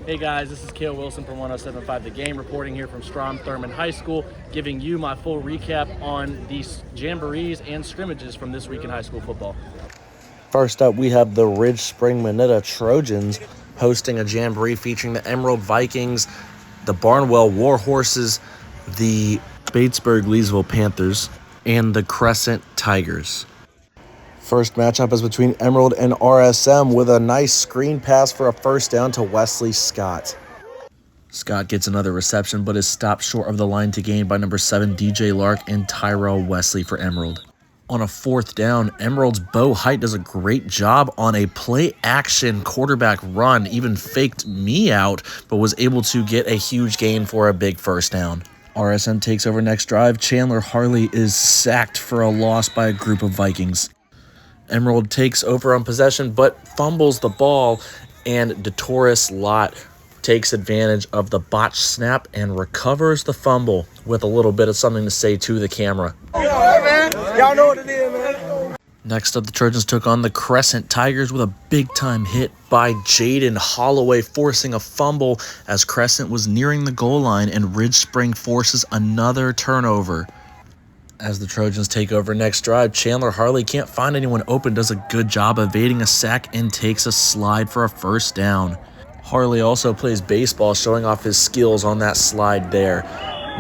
Hey guys, this is Cale Wilson from 107.5 The Game, reporting here from Strom Thurmond High School, giving you my full recap on these jamborees and scrimmages from this week in high school football. First up, we have the Ridge Spring Minetta Trojans hosting a jamboree featuring the Emerald Vikings, the Barnwell Warhorses, the Batesburg-Leesville Panthers, and the Crescent Tigers. First matchup is between Emerald and RSM with a nice screen pass for a first down to Wesley Scott. Scott gets another reception but is stopped short of the line to gain by number 7 DJ Lark and Tyrell Wesley for Emerald. On a fourth down, Emerald's Bo Height does a great job on a play-action quarterback run, even faked me out, but was able to get a huge gain for a big first down. RSM takes over next drive. Chandler Harley is sacked for a loss by a group of Vikings. Emerald takes over on possession, but fumbles the ball, and DeToris Lott takes advantage of the botched snap and recovers the fumble with a little bit of something to say to the camera. Y'all know what it is, man. Next up, the Trojans took on the Crescent Tigers with a big-time hit by Jaden Holloway, forcing a fumble as Crescent was nearing the goal line, and Ridge Spring forces another turnover. As the Trojans take over next drive, Chandler Harley can't find anyone open, does a good job evading a sack, and takes a slide for a first down. Harley also plays baseball, showing off his skills on that slide there.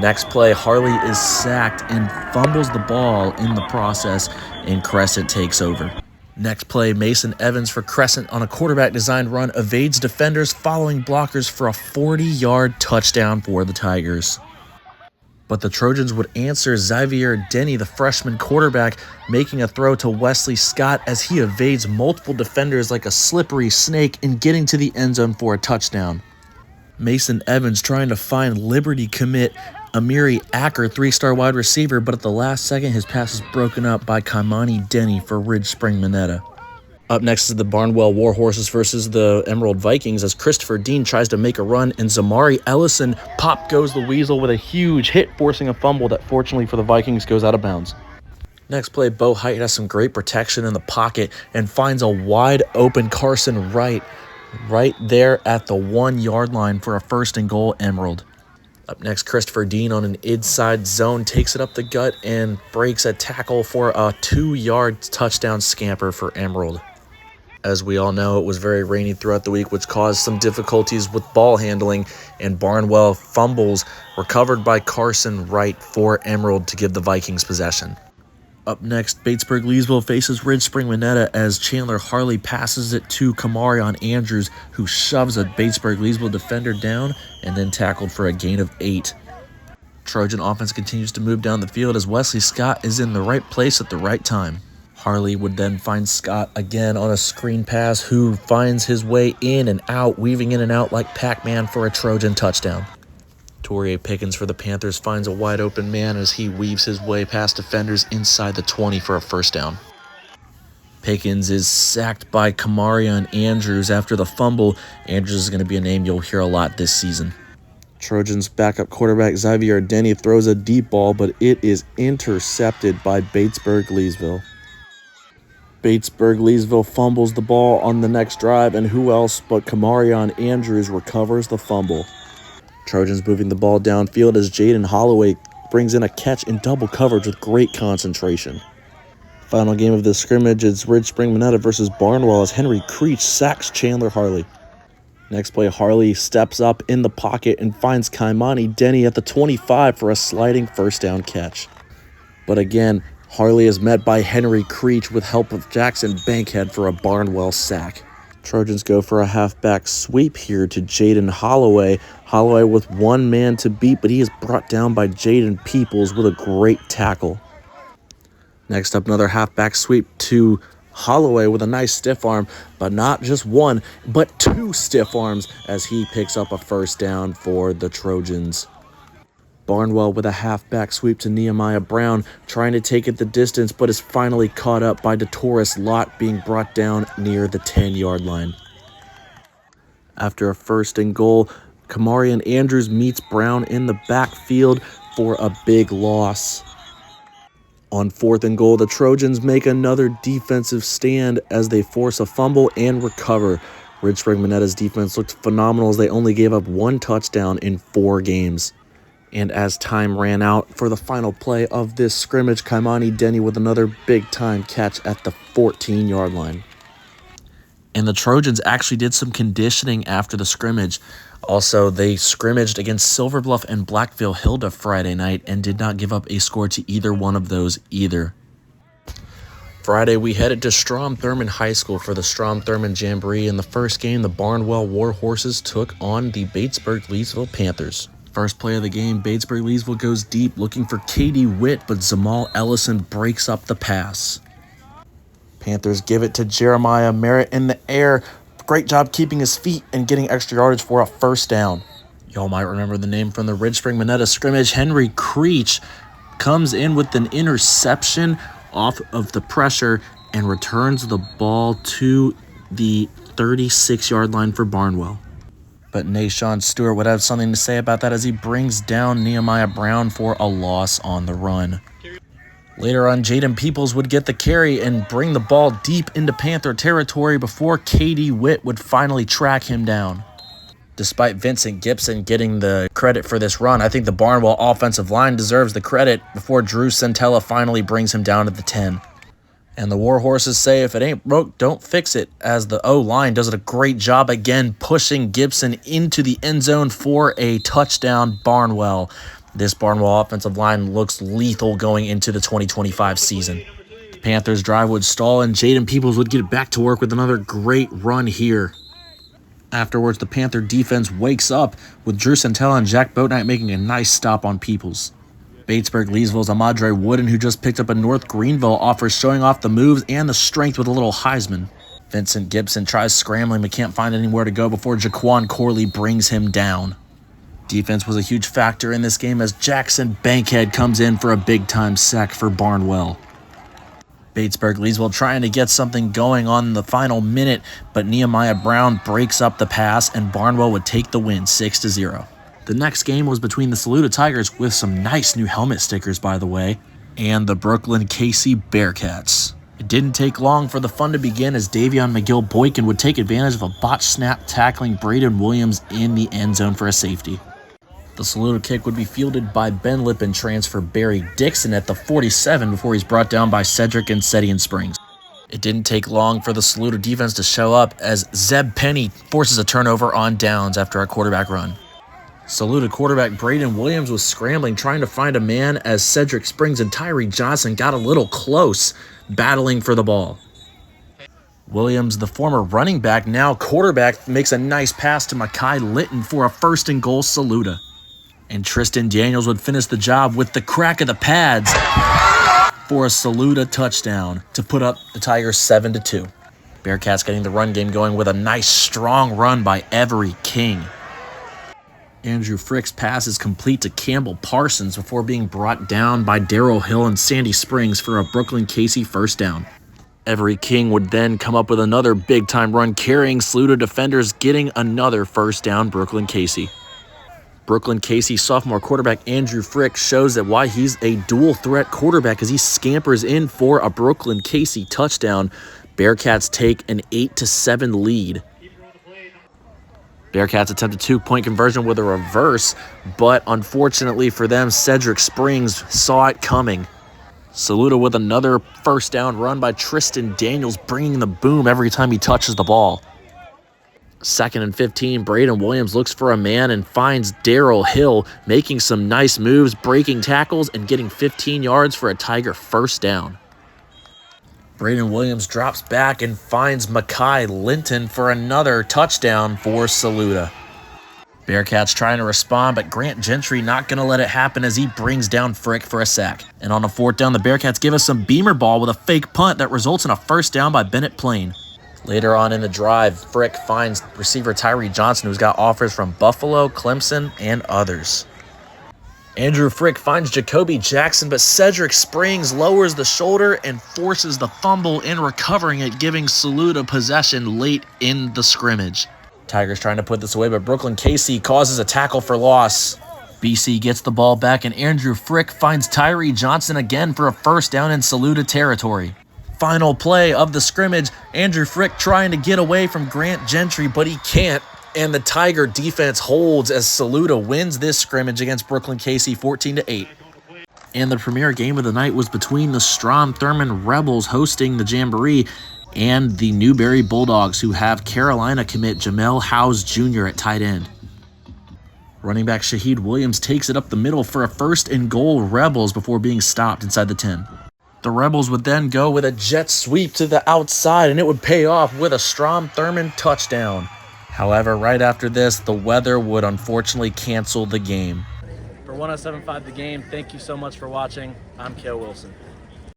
Next play, Harley is sacked and fumbles the ball in the process, and Crescent takes over. Next play, Mason Evans for Crescent on a quarterback-designed run evades defenders following blockers for a 40-yard touchdown for the Tigers. But the Trojans would answer Xavier Denny, the freshman quarterback, making a throw to Wesley Scott as he evades multiple defenders like a slippery snake and getting to the end zone for a touchdown. Mason Evans trying to find Liberty commit Amiri Acker, 3-star wide receiver, but at the last second his pass is broken up by Kaimani Denny for Ridge Spring Minetta. Up next is the Barnwell Warhorses versus the Emerald Vikings as Christopher Dean tries to make a run, and Zamari Ellison, pop goes the weasel with a huge hit, forcing a fumble that fortunately for the Vikings goes out of bounds. Next play, Bo Height has some great protection in the pocket and finds a wide open Carson Wright right there at the 1-yard line for a first and goal, Emerald. Up next, Christopher Dean on an inside zone takes it up the gut and breaks a tackle for a 2-yard touchdown scamper for Emerald. As we all know, it was very rainy throughout the week, which caused some difficulties with ball handling, and Barnwell fumbles, recovered by Carson Wright for Emerald to give the Vikings possession. Up next, Batesburg-Leesville faces Ridge Spring Minetta as Chandler Harley passes it to Kamarion Andrews, who shoves a Batesburg-Leesville defender down and then tackled for a gain of 8. Trojan offense continues to move down the field as Wesley Scott is in the right place at the right time. Harley would then find Scott again on a screen pass, who finds his way in and out, weaving in and out like Pac-Man for a Trojan touchdown. Torrey Pickens for the Panthers finds a wide open man as he weaves his way past defenders inside the 20 for a first down. Pickens is sacked by Kamarion Andrews after the fumble. Andrews is going to be a name you'll hear a lot this season. Trojans backup quarterback Xavier Denny throws a deep ball, but it is intercepted by Batesburg-Leesville. Batesburg-Leesville fumbles the ball on the next drive, and who else but Kamarion Andrews recovers the fumble. Trojans moving the ball downfield as Jaden Holloway brings in a catch in double coverage with great concentration. Final game of the scrimmage is Ridge Spring Minetta versus Barnwell as Henry Creech sacks Chandler Harley. Next play, Harley steps up in the pocket and finds Kaimani Denny at the 25 for a sliding first down catch. But again, Harley is met by Henry Creech with help of Jackson Bankhead for a Barnwell sack. Trojans go for a halfback sweep here to Jaden Holloway. Holloway with one man to beat, but he is brought down by Jaden Peoples with a great tackle. Next up, another halfback sweep to Holloway with a nice stiff arm, but not just one, but 2 stiff arms as he picks up a first down for the Trojans. Barnwell with a halfback sweep to Nehemiah Brown, trying to take it the distance, but is finally caught up by DeToris Lott, being brought down near the 10-yard line. After a first and goal, Kamarion Andrews meets Brown in the backfield for a big loss. On 4th and goal, the Trojans make another defensive stand as they force a fumble and recover. Ridge Spring Monetta's defense looked phenomenal as they only gave up 1 touchdown in 4 games. And as time ran out for the final play of this scrimmage, Kaimani Denny with another big-time catch at the 14-yard line. And the Trojans actually did some conditioning after the scrimmage. Also, they scrimmaged against Silver Bluff and Blackville Hilda Friday night and did not give up a score to either one of those either. Friday, we headed to Strom-Thurmond High School for the Strom-Thurmond Jamboree. In the first game, the Barnwell War Horses took on the Batesburg-Leesville Panthers. First play of the game, Batesburg-Leesville goes deep looking for Katie Witt, but Zamal Ellison breaks up the pass. Panthers give it to Jeremiah Merritt in the air. Great job keeping his feet and getting extra yardage for a first down. Y'all might remember the name from the Ridge Spring Monetta scrimmage. Henry Creech comes in with an interception off of the pressure and returns the ball to the 36-yard line for Barnwell. But Nashawn Stewart would have something to say about that as he brings down Nehemiah Brown for a loss on the run. Later on, Jaden Peoples would get the carry and bring the ball deep into Panther territory before Katie Witt would finally track him down. Despite Vincent Gibson getting the credit for this run, I think the Barnwell offensive line deserves the credit before Drew Centella finally brings him down to the 10. And the War Horses say if it ain't broke, don't fix it, as the O-line does a great job again pushing Gibson into the end zone for a touchdown. Barnwell. This Barnwell offensive line looks lethal going into the 2025 season. The Panthers' drive would stall and Jaden Peoples would get back to work with another great run here. Afterwards, the Panther defense wakes up with Drew Centella and Jack Boatnight making a nice stop on Peoples. Batesburg-Leesville's Amadre Wooden, who just picked up a North Greenville offer, showing off the moves and the strength with a little Heisman. Vincent Gibson tries scrambling but can't find anywhere to go before Jaquan Corley brings him down. Defense was a huge factor in this game as Jackson Bankhead comes in for a big-time sack for Barnwell. Batesburg-Leesville trying to get something going on the final minute, but Nehemiah Brown breaks up the pass and Barnwell would take the win 6-0. The next game was between the Saluda Tigers, with some nice new helmet stickers, by the way, and the Brooklyn Casey Bearcats. It didn't take long for the fun to begin as Davion McGill Boykin would take advantage of a botch snap tackling Braden Williams in the end zone for a safety. The Saluda kick would be fielded by Ben Lippen transfer Barry Dixon at the 47 before he's brought down by Cedric and Setian Springs. It didn't take long for the Saluda defense to show up as Zeb Penny forces a turnover on downs after a quarterback run. Saluda quarterback Braden Williams was scrambling, trying to find a man as Cedric Springs and Tyree Johnson got a little close, battling for the ball. Williams, the former running back, now quarterback, makes a nice pass to Makai Litton for a 1st and goal Saluda. And Tristan Daniels would finish the job with the crack of the pads for a Saluda touchdown to put up the Tigers 7-2. Bearcats getting the run game going with a nice strong run by Every King. Andrew Frick's pass is complete to Campbell Parsons before being brought down by Darrell Hill and Sandy Springs for a Brooklyn Casey first down. Every King would then come up with another big-time run carrying Saluda defenders, getting another first down Brooklyn Casey. Brooklyn Casey sophomore quarterback Andrew Frick shows that why he's a dual-threat quarterback as he scampers in for a Brooklyn Casey touchdown. Bearcats take an 8-7 lead. Bearcats attempt a 2-point conversion with a reverse, but unfortunately for them, Cedric Springs saw it coming. Saluda with another first down run by Tristan Daniels, bringing the boom every time he touches the ball. 2nd and 15, Braden Williams looks for a man and finds Darrell Hill, making some nice moves, breaking tackles, and getting 15 yards for a Tiger first down. Braden Williams drops back and finds Makai Linton for another touchdown for Saluda. Bearcats trying to respond, but Grant Gentry not going to let it happen as he brings down Frick for a sack. And on a 4th down, the Bearcats give us some beamer ball with a fake punt that results in a first down by Bennett Plain. Later on in the drive, Frick finds receiver Tyree Johnson, who's got offers from Buffalo, Clemson, and others. Andrew Frick finds Jacoby Jackson, but Cedric Springs lowers the shoulder and forces the fumble in recovering it, giving Saluda possession late in the scrimmage. Tigers trying to put this away, but Brooklyn Casey causes a tackle for loss. BC gets the ball back, and Andrew Frick finds Tyree Johnson again for a first down in Saluda territory. Final play of the scrimmage, Andrew Frick trying to get away from Grant Gentry, but he can't. And the Tiger defense holds as Saluda wins this scrimmage against Brooklyn Casey 14-8. And the premier game of the night was between the Strom-Thurmond Rebels hosting the Jamboree and the Newberry Bulldogs, who have Carolina commit Jamel Howes Jr. at tight end. Running back Shaheed Williams takes it up the middle for a 1st and goal Rebels before being stopped inside the 10. The Rebels would then go with a jet sweep to the outside, and it would pay off with a Strom-Thurmond touchdown. However, right after this, the weather would unfortunately cancel the game. For 107.5 The Game, thank you so much for watching. I'm Cale Wilson.